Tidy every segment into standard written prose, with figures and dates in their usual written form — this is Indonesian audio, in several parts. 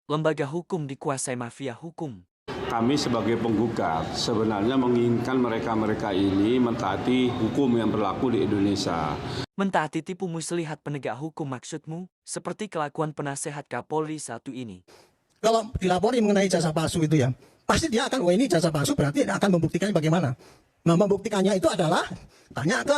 Lembaga hukum dikuasai mafia hukum. Kami sebagai penggugat sebenarnya menginginkan mereka-mereka ini mentaati hukum yang berlaku di Indonesia. Mentaati tipu muslihat penegak hukum maksudmu? Seperti kelakuan penasehat Kapolri satu ini. Kalau dilapori mengenai ijazah palsu itu ya, pasti dia akan, ini ijazah palsu berarti akan membuktikannya bagaimana. Nah, membuktikannya itu adalah tanya ke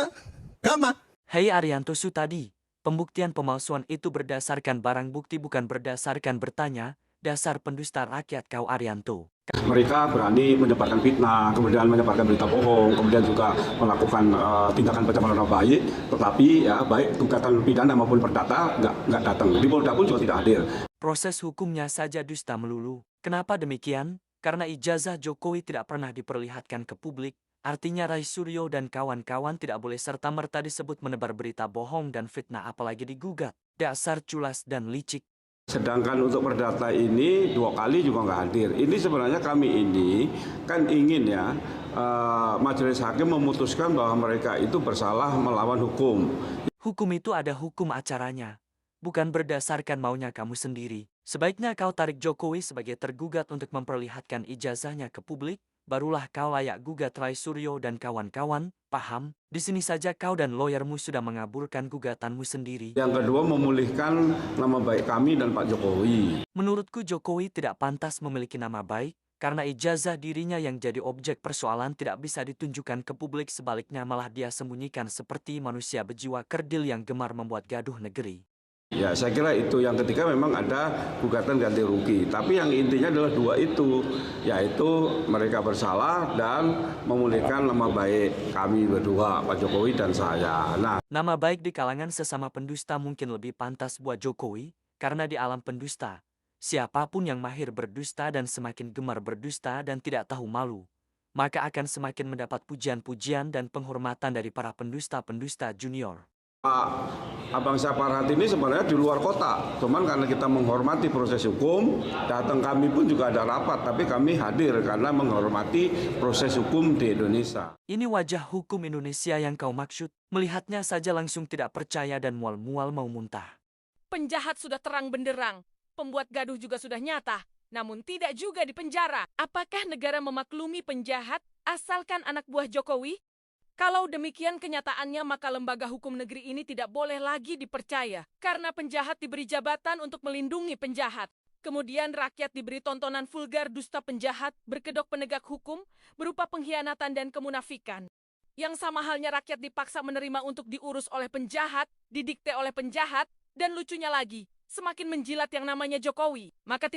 agama. Hei Arianto Sutadi, pembuktian pemalsuan itu berdasarkan barang bukti bukan berdasarkan bertanya, dasar pendusta rakyat kau Arianto. Mereka berani menyebarkan fitnah, kemudian menyebarkan berita bohong, kemudian juga melakukan tindakan pencemaran nama baik, tetapi ya baik gugatan pidana maupun perdata nggak datang. Di Polda pun juga tidak hadir. Proses hukumnya saja dusta melulu. Kenapa demikian? Karena ijazah Jokowi tidak pernah diperlihatkan ke publik. Artinya Rai Suryo dan kawan-kawan tidak boleh serta-merta disebut menebar berita bohong dan fitnah apalagi digugat. Dasar culas dan licik. Sedangkan untuk perdata ini 2 kali juga nggak hadir. Ini sebenarnya kami ini kan ingin ya majelis hakim memutuskan bahwa mereka itu bersalah melawan hukum. Hukum itu ada hukum acaranya, bukan berdasarkan maunya kamu sendiri. Sebaiknya kau tarik Jokowi sebagai tergugat untuk memperlihatkan ijazahnya ke publik, barulah kau layak gugat Rai Suryo dan kawan-kawan. Paham? Di sini saja kau dan lawyermu sudah mengabulkan gugatanmu sendiri. Yang kedua, memulihkan nama baik kami dan Pak Jokowi. Menurutku Jokowi tidak pantas memiliki nama baik, karena ijazah dirinya yang jadi objek persoalan tidak bisa ditunjukkan ke publik, sebaliknya malah dia sembunyikan seperti manusia berjiwa kerdil yang gemar membuat gaduh negeri. Ya, saya kira itu. Yang ketiga memang ada gugatan ganti rugi. Tapi yang intinya adalah 2 itu, yaitu mereka bersalah dan memulihkan nama baik kami berdua, Pak Jokowi dan saya. Nama baik di kalangan sesama pendusta mungkin lebih pantas buat Jokowi, karena di alam pendusta, siapapun yang mahir berdusta dan semakin gemar berdusta dan tidak tahu malu, maka akan semakin mendapat pujian-pujian dan penghormatan dari para pendusta-pendusta junior. Pak Abang Saparhat ini sebenarnya di luar kota, cuman karena kita menghormati proses hukum, datang kami pun juga ada rapat, tapi kami hadir karena menghormati proses hukum di Indonesia. Ini wajah hukum Indonesia yang kau maksud, melihatnya saja langsung tidak percaya dan mual-mual mau muntah. Penjahat sudah terang benderang, pembuat gaduh juga sudah nyata, namun tidak juga dipenjara. Apakah negara memaklumi penjahat asalkan anak buah Jokowi? Kalau demikian kenyataannya, maka lembaga hukum negeri ini tidak boleh lagi dipercaya. Karena penjahat diberi jabatan untuk melindungi penjahat. Kemudian rakyat diberi tontonan vulgar dusta penjahat, berkedok penegak hukum, berupa pengkhianatan dan kemunafikan. Yang sama halnya rakyat dipaksa menerima untuk diurus oleh penjahat, didikte oleh penjahat, dan lucunya lagi, semakin menjilat yang namanya Jokowi. Maka tidak